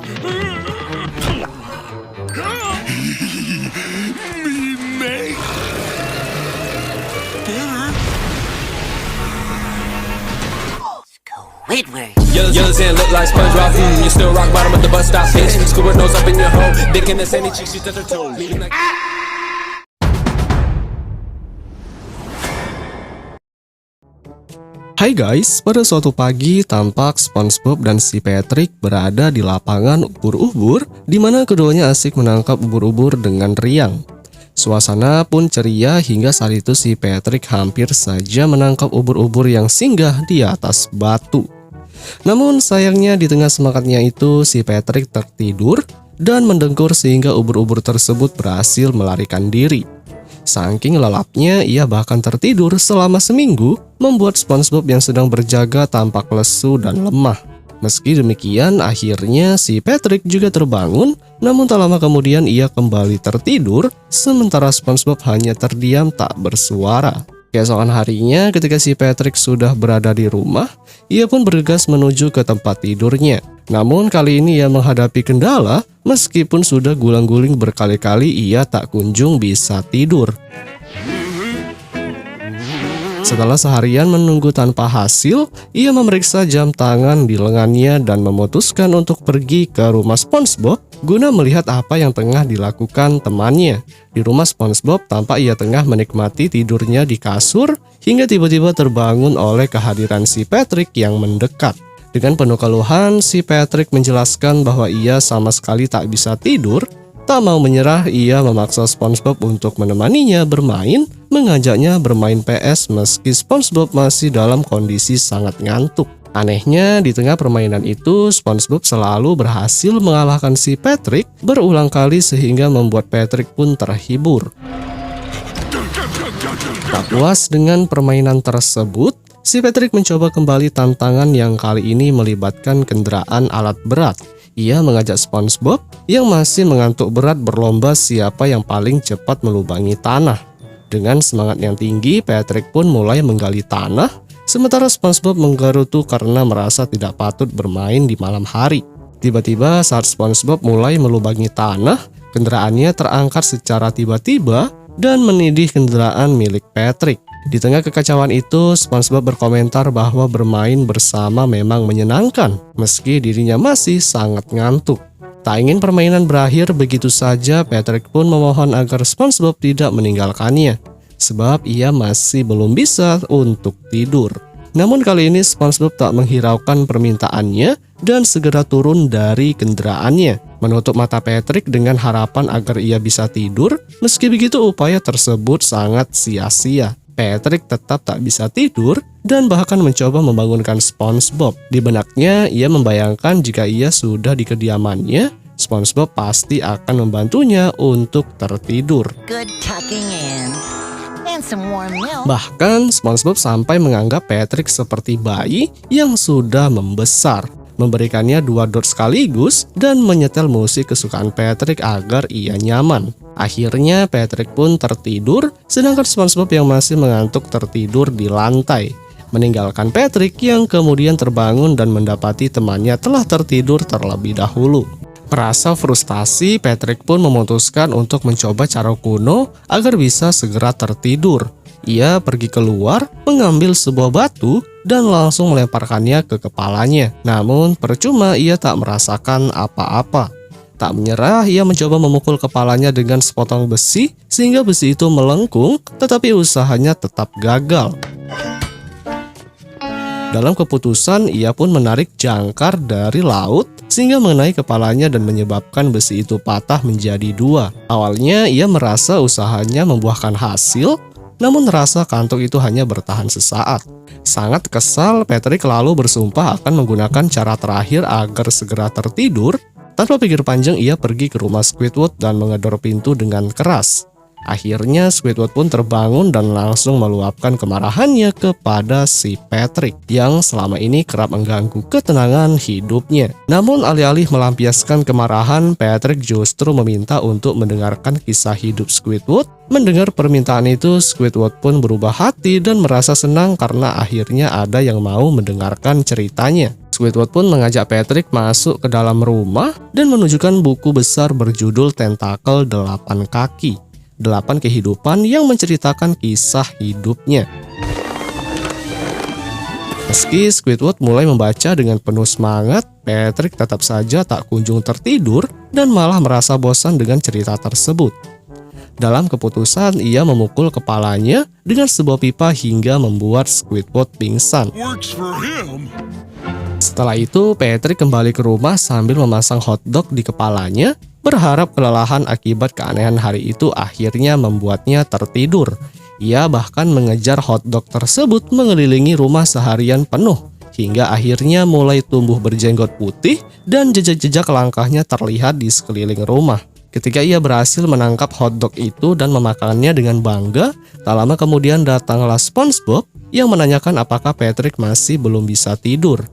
Squidward. Yellow sand look like SpongeBob. You still rock bottom at the bus stop. Bitch, Squidward nose up in your hole. Dick in the sandy cheeks, she touch her toes. Hai guys, pada suatu pagi tampak SpongeBob dan si Patrick berada di lapangan ubur-ubur di mana keduanya asik menangkap ubur-ubur dengan riang. Suasana pun ceria hingga saat itu si Patrick hampir saja menangkap ubur-ubur yang singgah di atas batu. Namun sayangnya di tengah semangatnya itu si Patrick tertidur dan mendengkur sehingga ubur-ubur tersebut berhasil melarikan diri. Saking lelapnya, ia bahkan tertidur selama seminggu, membuat SpongeBob yang sedang berjaga tampak lesu dan lemah. Meski demikian, akhirnya si Patrick juga terbangun, namun tak lama kemudian ia kembali tertidur, sementara SpongeBob hanya terdiam tak bersuara. Keesokan harinya, ketika si Patrick sudah berada di rumah, ia pun bergegas menuju ke tempat tidurnya. Namun kali ini ia menghadapi kendala, meskipun sudah gulang-guling berkali-kali ia tak kunjung bisa tidur. Setelah seharian menunggu tanpa hasil, ia memeriksa jam tangan di lengannya dan memutuskan untuk pergi ke rumah SpongeBob guna melihat apa yang tengah dilakukan temannya. Di rumah SpongeBob tampak ia tengah menikmati tidurnya di kasur hingga tiba-tiba terbangun oleh kehadiran si Patrick yang mendekat. Dengan penuh keluhan, si Patrick menjelaskan bahwa ia sama sekali tak bisa tidur. Tak mau menyerah, ia memaksa SpongeBob untuk menemaninya bermain, mengajaknya bermain PS meski SpongeBob masih dalam kondisi sangat ngantuk. Anehnya, di tengah permainan itu, SpongeBob selalu berhasil mengalahkan si Patrick berulang kali sehingga membuat Patrick pun terhibur. Tak puas dengan permainan tersebut, si Patrick mencoba kembali tantangan yang kali ini melibatkan kendaraan alat berat. Ia mengajak SpongeBob yang masih mengantuk berat berlomba siapa yang paling cepat melubangi tanah. Dengan semangat yang tinggi, Patrick pun mulai menggali tanah, sementara SpongeBob menggerutu karena merasa tidak patut bermain di malam hari. Tiba-tiba saat SpongeBob mulai melubangi tanah, kendaraannya terangkat secara tiba-tiba dan menindih kendaraan milik Patrick. Di tengah kekacauan itu, SpongeBob berkomentar bahwa bermain bersama memang menyenangkan, meski dirinya masih sangat ngantuk. Tak ingin permainan berakhir begitu saja, Patrick pun memohon agar SpongeBob tidak meninggalkannya, sebab ia masih belum bisa untuk tidur. Namun kali ini SpongeBob tak menghiraukan permintaannya dan segera turun dari kendaraannya, menutup mata Patrick dengan harapan agar ia bisa tidur. Meski begitu, upaya tersebut sangat sia-sia. Patrick tetap tak bisa tidur dan bahkan mencoba membangunkan SpongeBob. Di benaknya, ia membayangkan jika ia sudah di kediamannya, SpongeBob pasti akan membantunya untuk tertidur. Good tucking in. And some warm milk. Bahkan, SpongeBob sampai menganggap Patrick seperti bayi yang sudah membesar, memberikannya 2 dot sekaligus dan menyetel musik kesukaan Patrick agar ia nyaman. Akhirnya Patrick pun tertidur, sedangkan SpongeBob yang masih mengantuk tertidur di lantai, meninggalkan Patrick yang kemudian terbangun dan mendapati temannya telah tertidur terlebih dahulu. Merasa frustasi, Patrick pun memutuskan untuk mencoba cara kuno agar bisa segera tertidur. Ia pergi keluar, mengambil sebuah batu, dan langsung melemparkannya ke kepalanya. Namun percuma, ia tak merasakan apa-apa. Tak menyerah, ia mencoba memukul kepalanya dengan sepotong besi, sehingga besi itu melengkung, tetapi usahanya tetap gagal. Dalam keputusan, ia pun menarik jangkar dari laut, sehingga mengenai kepalanya dan menyebabkan besi itu patah menjadi 2. Awalnya, ia merasa usahanya membuahkan hasil, namun rasa kantuk itu hanya bertahan sesaat. Sangat kesal, Patrick lalu bersumpah akan menggunakan cara terakhir agar segera tertidur. Tanpa pikir panjang, ia pergi ke rumah Squidward dan menggedor pintu dengan keras. Akhirnya Squidward pun terbangun dan langsung meluapkan kemarahannya kepada si Patrick yang selama ini kerap mengganggu ketenangan hidupnya. Namun alih-alih melampiaskan kemarahan, Patrick justru meminta untuk mendengarkan kisah hidup Squidward. Mendengar permintaan itu, Squidward pun berubah hati dan merasa senang karena akhirnya ada yang mau mendengarkan ceritanya. Squidward pun mengajak Patrick masuk ke dalam rumah dan menunjukkan buku besar berjudul Tentakel 8 Kaki, 8 kehidupan yang menceritakan kisah hidupnya. Meski Squidward mulai membaca dengan penuh semangat, Patrick tetap saja tak kunjung tertidur dan malah merasa bosan dengan cerita tersebut. Dalam keputusan, ia memukul kepalanya dengan sebuah pipa hingga membuat Squidward pingsan. Setelah itu, Patrick kembali ke rumah sambil memasang hotdog di kepalanya, berharap kelelahan akibat keanehan hari itu akhirnya membuatnya tertidur. Ia bahkan mengejar hotdog tersebut mengelilingi rumah seharian penuh, hingga akhirnya mulai tumbuh berjenggot putih dan jejak-jejak langkahnya terlihat di sekeliling rumah. Ketika ia berhasil menangkap hotdog itu dan memakannya dengan bangga, tak lama kemudian datanglah SpongeBob yang menanyakan apakah Patrick masih belum bisa tidur.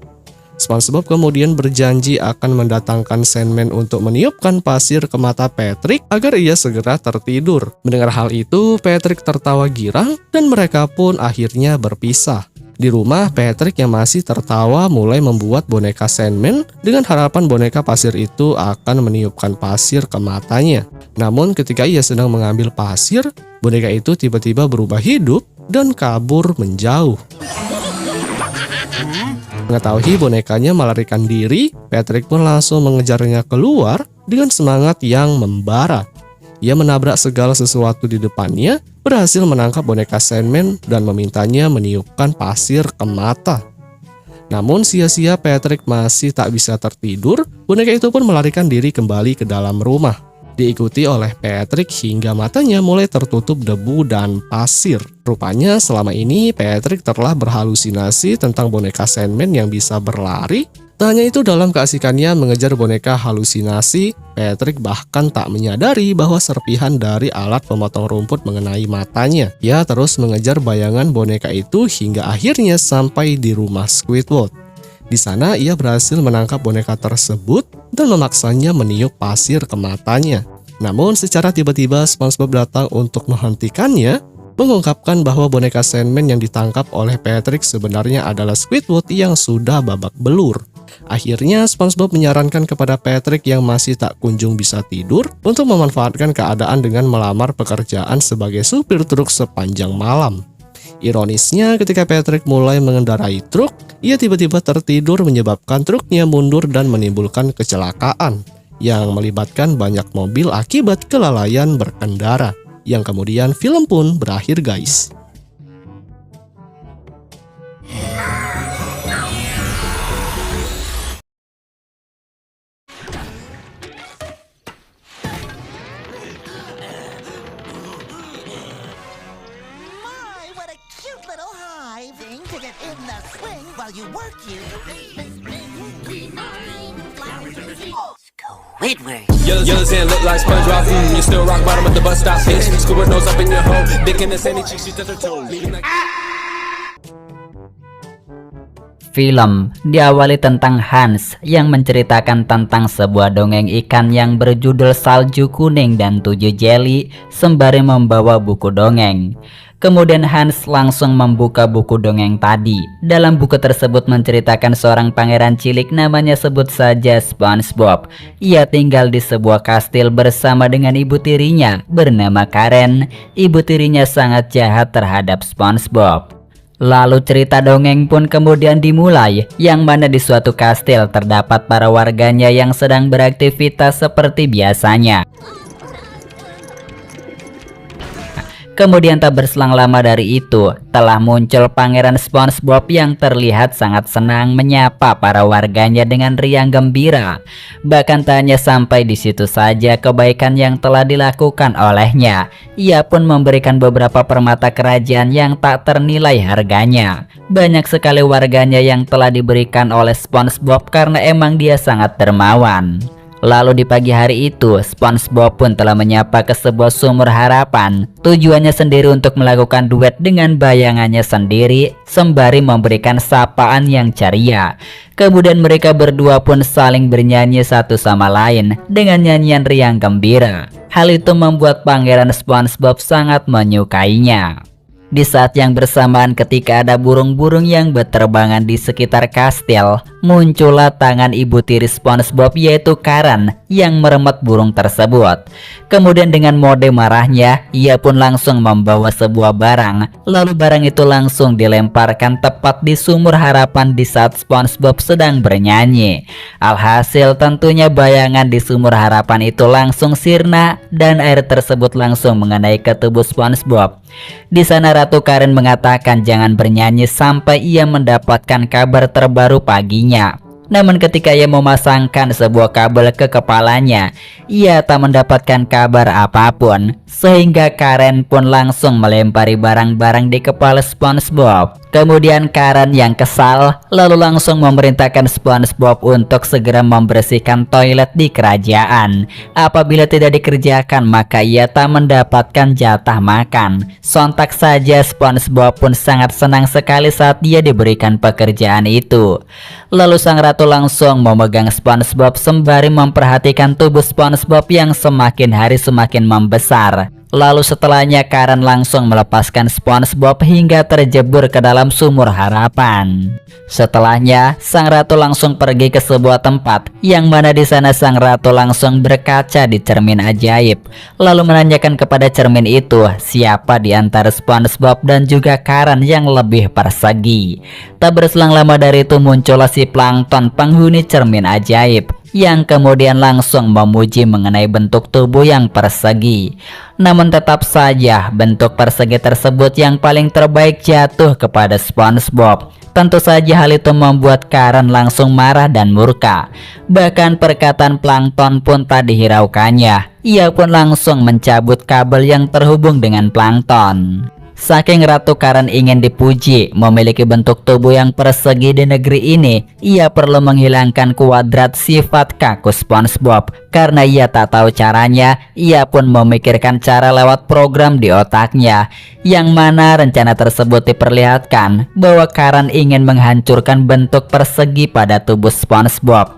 SpongeBob kemudian berjanji akan mendatangkan Sandman untuk meniupkan pasir ke mata Patrick agar ia segera tertidur. Mendengar hal itu, Patrick tertawa girang dan mereka pun akhirnya berpisah. Di rumah, Patrick yang masih tertawa mulai membuat boneka Sandman dengan harapan boneka pasir itu akan meniupkan pasir ke matanya. Namun ketika ia sedang mengambil pasir, boneka itu tiba-tiba berubah hidup dan kabur menjauh. Mengetahui bonekanya melarikan diri, Patrick pun langsung mengejarnya keluar dengan semangat yang membara. Ia menabrak segala sesuatu di depannya, berhasil menangkap boneka Sandman dan memintanya meniupkan pasir ke mata. Namun sia-sia, Patrick masih tak bisa tertidur, boneka itu pun melarikan diri kembali ke dalam rumah. Diikuti oleh Patrick hingga matanya mulai tertutup debu dan pasir. Rupanya selama ini Patrick telah berhalusinasi tentang boneka Sandman yang bisa berlari. Tak hanya itu, dalam keasikannya mengejar boneka halusinasi, Patrick bahkan tak menyadari bahwa serpihan dari alat pemotong rumput mengenai matanya. Ia terus mengejar bayangan boneka itu hingga akhirnya sampai di rumah Squidward. Di sana ia berhasil menangkap boneka tersebut dan memaksanya meniup pasir ke matanya. Namun secara tiba-tiba SpongeBob datang untuk menghentikannya, mengungkapkan bahwa boneka Sandman yang ditangkap oleh Patrick sebenarnya adalah Squidward yang sudah babak belur. Akhirnya SpongeBob menyarankan kepada Patrick yang masih tak kunjung bisa tidur untuk memanfaatkan keadaan dengan melamar pekerjaan sebagai supir truk sepanjang malam. Ironisnya, ketika Patrick mulai mengendarai truk, ia tiba-tiba tertidur menyebabkan truknya mundur dan menimbulkan kecelakaan yang melibatkan banyak mobil akibat kelalaian berkendara. Yang kemudian film pun berakhir, guys. Squidward. Yellow's hand look like SpongeBob. You still rock bottom at the bus stop, bitch. Squidward nose up in your hole. Dick in the sandy cheek, she touch her toes. Film diawali tentang Hans yang menceritakan tentang sebuah dongeng ikan yang berjudul Salju Kuning dan 7 Jeli sembari membawa buku dongeng. Kemudian Hans langsung membuka buku dongeng tadi. Dalam buku tersebut menceritakan seorang pangeran cilik namanya sebut saja SpongeBob. Ia tinggal di sebuah kastil bersama dengan ibu tirinya bernama Karen. Ibu tirinya sangat jahat terhadap SpongeBob. Lalu cerita dongeng pun kemudian dimulai, yang mana di suatu kastil terdapat para warganya yang sedang beraktivitas seperti biasanya. Kemudian tak berselang lama dari itu, telah muncul Pangeran SpongeBob yang terlihat sangat senang menyapa para warganya dengan riang gembira. Bahkan tak hanya sampai di situ saja kebaikan yang telah dilakukan olehnya, ia pun memberikan beberapa permata kerajaan yang tak ternilai harganya. Banyak sekali warganya yang telah diberikan oleh SpongeBob karena emang dia sangat dermawan. Lalu di pagi hari itu, SpongeBob pun telah menyapa ke sebuah sumur harapan. Tujuannya sendiri untuk melakukan duet dengan bayangannya sendiri, sembari memberikan sapaan yang ceria. Kemudian mereka berdua pun saling bernyanyi satu sama lain dengan nyanyian riang gembira. Hal itu membuat Pangeran SpongeBob sangat menyukainya. Di saat yang bersamaan ketika ada burung-burung yang berterbangan di sekitar kastil, muncullah tangan ibu tiri SpongeBob yaitu Karen yang meremet burung tersebut. Kemudian dengan mode marahnya, ia pun langsung membawa sebuah barang. Lalu barang itu langsung dilemparkan tepat di sumur harapan di saat SpongeBob sedang bernyanyi. Alhasil tentunya bayangan di sumur harapan itu langsung sirna dan air tersebut langsung mengenai ke tubuh SpongeBob. Di sana Ratu Karen mengatakan jangan bernyanyi sampai ia mendapatkan kabar terbaru paginya. Namun ketika ia memasangkan sebuah kabel ke kepalanya, ia tak mendapatkan kabar apapun, sehingga Karen pun langsung melempari barang-barang di kepala SpongeBob. Kemudian Karen yang kesal lalu langsung memerintahkan SpongeBob untuk segera membersihkan toilet di kerajaan. Apabila tidak dikerjakan maka ia tak mendapatkan jatah makan. Sontak saja SpongeBob pun sangat senang sekali saat dia diberikan pekerjaan itu. Lalu sang ratu langsung memegang SpongeBob sembari memperhatikan tubuh SpongeBob yang semakin hari semakin membesar. Lalu setelahnya Karen langsung melepaskan SpongeBob hingga terjebur ke dalam sumur harapan. Setelahnya sang ratu langsung pergi ke sebuah tempat yang mana di sana sang ratu langsung berkaca di cermin ajaib. Lalu menanyakan kepada cermin itu siapa di antara SpongeBob dan juga Karen yang lebih persegi. Tak berselang lama dari itu muncullah si Plankton penghuni cermin ajaib yang kemudian langsung memuji mengenai bentuk tubuh yang persegi. Namun tetap saja bentuk persegi tersebut yang paling terbaik jatuh kepada SpongeBob. Tentu saja hal itu membuat Karen langsung marah dan murka. Bahkan perkataan Plankton pun tak dihiraukannya. Ia pun langsung mencabut kabel yang terhubung dengan Plankton. Saking Ratu Karen ingin dipuji memiliki bentuk tubuh yang persegi di negeri ini, ia perlu menghilangkan kuadrat sifat kaku SpongeBob. Karena ia tak tahu caranya, ia pun memikirkan cara lewat program di otaknya, yang mana rencana tersebut diperlihatkan bahwa Karen ingin menghancurkan bentuk persegi pada tubuh SpongeBob.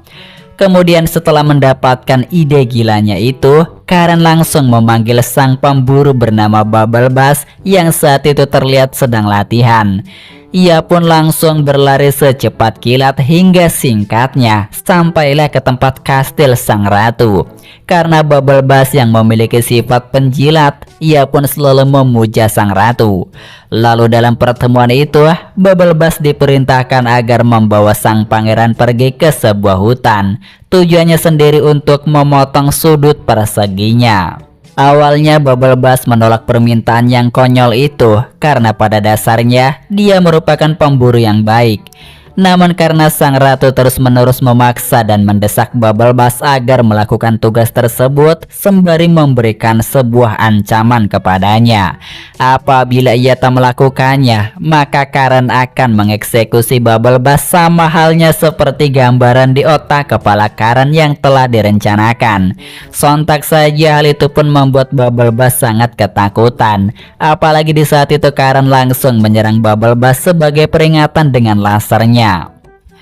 Kemudian setelah mendapatkan ide gilanya itu, Karen langsung memanggil sang pemburu bernama Bubble Bass yang saat itu terlihat sedang latihan. Ia pun langsung berlari secepat kilat hingga singkatnya sampailah ke tempat kastil sang ratu. Karena Bubble Bass yang memiliki sifat penjilat, ia pun selalu memuja sang ratu. Lalu dalam pertemuan itu, Bubble Bass diperintahkan agar membawa sang pangeran pergi ke sebuah hutan. Tujuannya sendiri untuk memotong sudut perseginya. Awalnya Bubble Bass menolak permintaan yang konyol itu karena pada dasarnya dia merupakan pemburu yang baik. Namun karena sang ratu terus-menerus memaksa dan mendesak Bubble Bass agar melakukan tugas tersebut sembari memberikan sebuah ancaman kepadanya. Apabila ia tak melakukannya, maka Karen akan mengeksekusi Bubble Bass sama halnya seperti gambaran di otak kepala Karen yang telah direncanakan. Sontak saja hal itu pun membuat Bubble Bass sangat ketakutan. Apalagi di saat itu Karen langsung menyerang Bubble Bass sebagai peringatan dengan lasernya.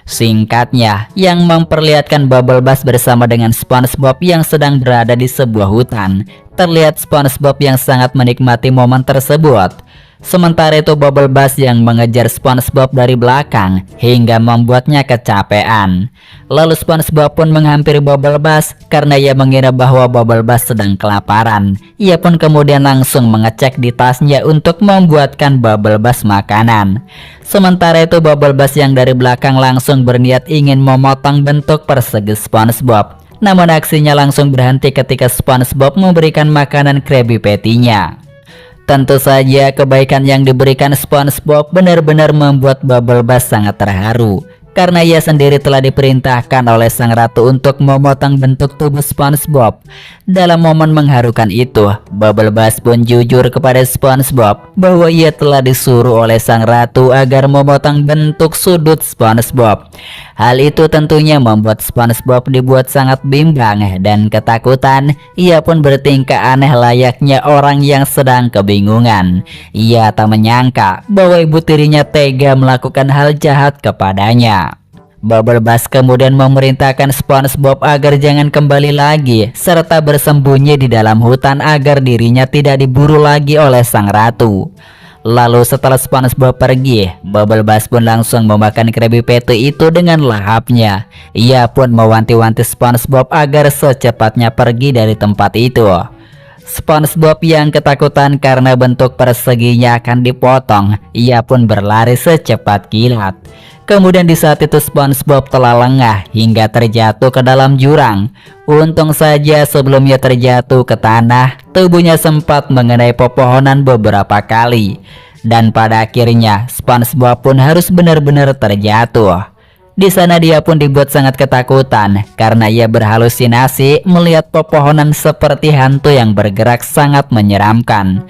Singkatnya, yang memperlihatkan Bubble Bass bersama dengan SpongeBob yang sedang berada di sebuah hutan. Terlihat SpongeBob yang sangat menikmati momen tersebut. Sementara itu Bubble Bass yang mengejar SpongeBob dari belakang hingga membuatnya kecapean. Lalu SpongeBob pun menghampiri Bubble Bass karena ia mengira bahwa Bubble Bass sedang kelaparan. Ia pun kemudian langsung mengecek di tasnya untuk membuatkan Bubble Bass makanan. Sementara itu Bubble Bass yang dari belakang langsung berniat ingin memotong bentuk persegi SpongeBob. Namun aksinya langsung berhenti ketika SpongeBob memberikan makanan Krabby Patty-nya. Tentu saja kebaikan yang diberikan SpongeBob benar-benar membuat Bubble Bass sangat terharu. Karena ia sendiri telah diperintahkan oleh sang ratu untuk memotong bentuk tubuh SpongeBob. Dalam momen mengharukan itu, Bubble Bass pun jujur kepada SpongeBob bahwa ia telah disuruh oleh sang ratu agar memotong bentuk sudut SpongeBob. Hal itu tentunya membuat SpongeBob dibuat sangat bimbang dan ketakutan. Ia pun bertingkah aneh layaknya orang yang sedang kebingungan. Ia tak menyangka bahwa ibu tirinya tega melakukan hal jahat kepadanya. Bubble Bass kemudian memerintahkan SpongeBob agar jangan kembali lagi serta bersembunyi di dalam hutan agar dirinya tidak diburu lagi oleh sang ratu. Lalu setelah SpongeBob pergi, Bubble Bass pun langsung memakan Krabby Patty itu dengan lahapnya. Ia pun mewanti-wanti SpongeBob agar secepatnya pergi dari tempat itu. SpongeBob yang ketakutan karena bentuk perseginya akan dipotong, ia pun berlari secepat kilat. Kemudian di saat itu SpongeBob telah lengah hingga terjatuh ke dalam jurang. Untung saja sebelum ia terjatuh ke tanah, tubuhnya sempat mengenai pepohonan beberapa kali. Dan pada akhirnya SpongeBob pun harus benar-benar terjatuh. Di sana dia pun dibuat sangat ketakutan karena ia berhalusinasi melihat pepohonan seperti hantu yang bergerak sangat menyeramkan.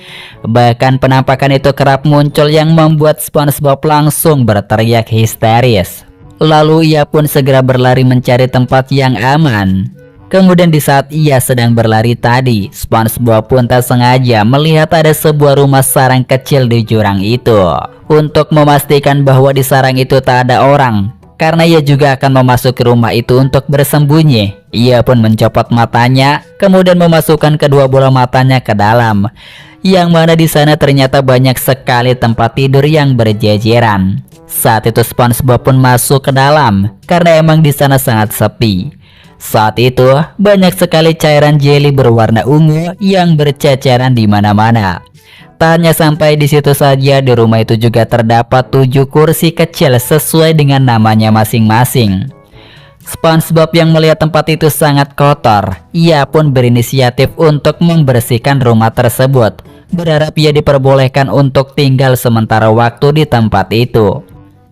Bahkan penampakan itu kerap muncul yang membuat SpongeBob langsung berteriak histeris. Lalu ia pun segera berlari mencari tempat yang aman. Kemudian di saat ia sedang berlari tadi, SpongeBob pun tak sengaja melihat ada sebuah rumah sarang kecil di jurang itu. Untuk memastikan bahwa di sarang itu tak ada orang, karena ia juga akan memasuki rumah itu untuk bersembunyi, ia pun mencopot matanya, kemudian memasukkan kedua bola matanya ke dalam. Yang mana di sana ternyata banyak sekali tempat tidur yang berjejeran. Saat itu SpongeBob pun masuk ke dalam, karena emang di sana sangat sepi. Saat itu banyak sekali cairan jelly berwarna ungu yang berceceran di mana-mana. Tak hanya sampai di situ saja, di rumah itu juga terdapat 7 kursi kecil sesuai dengan namanya masing-masing. SpongeBob yang melihat tempat itu sangat kotor, ia pun berinisiatif untuk membersihkan rumah tersebut, berharap ia diperbolehkan untuk tinggal sementara waktu di tempat itu.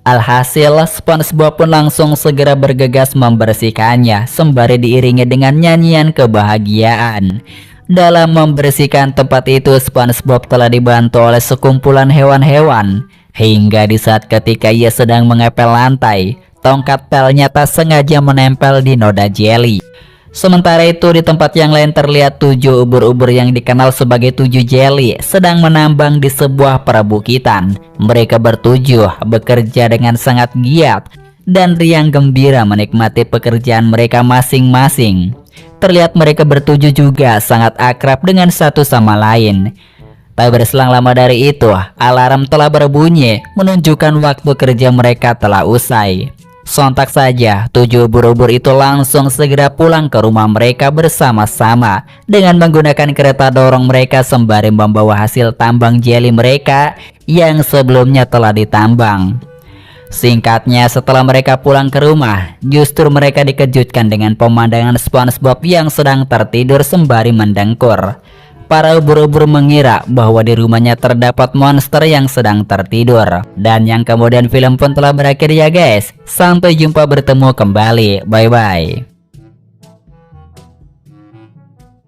Alhasil, SpongeBob pun langsung segera bergegas membersihkannya, sembari diiringi dengan nyanyian kebahagiaan. Dalam membersihkan tempat itu, SpongeBob telah dibantu oleh sekumpulan hewan-hewan. Hingga di saat ketika ia sedang mengepel lantai, tongkat pelnya tak sengaja menempel di noda jelly. Sementara itu di tempat yang lain terlihat 7 ubur-ubur yang dikenal sebagai 7 jelly sedang menambang di sebuah perbukitan. Mereka bertujuh bekerja dengan sangat giat dan riang gembira menikmati pekerjaan mereka masing-masing. Terlihat mereka bertujuh juga sangat akrab dengan satu sama lain. Tak berselang lama dari itu, alarm telah berbunyi menunjukkan waktu kerja mereka telah usai. Sontak saja, 7 ubur-ubur itu langsung segera pulang ke rumah mereka bersama-sama dengan menggunakan kereta dorong mereka sembari membawa hasil tambang jelly mereka yang sebelumnya telah ditambang. Singkatnya, setelah mereka pulang ke rumah, justru mereka dikejutkan dengan pemandangan SpongeBob yang sedang tertidur sembari mendengkur. Para ubur-ubur mengira bahwa di rumahnya terdapat monster yang sedang tertidur. Dan yang kemudian film pun telah berakhir ya guys. Sampai jumpa, bertemu kembali. Bye-bye.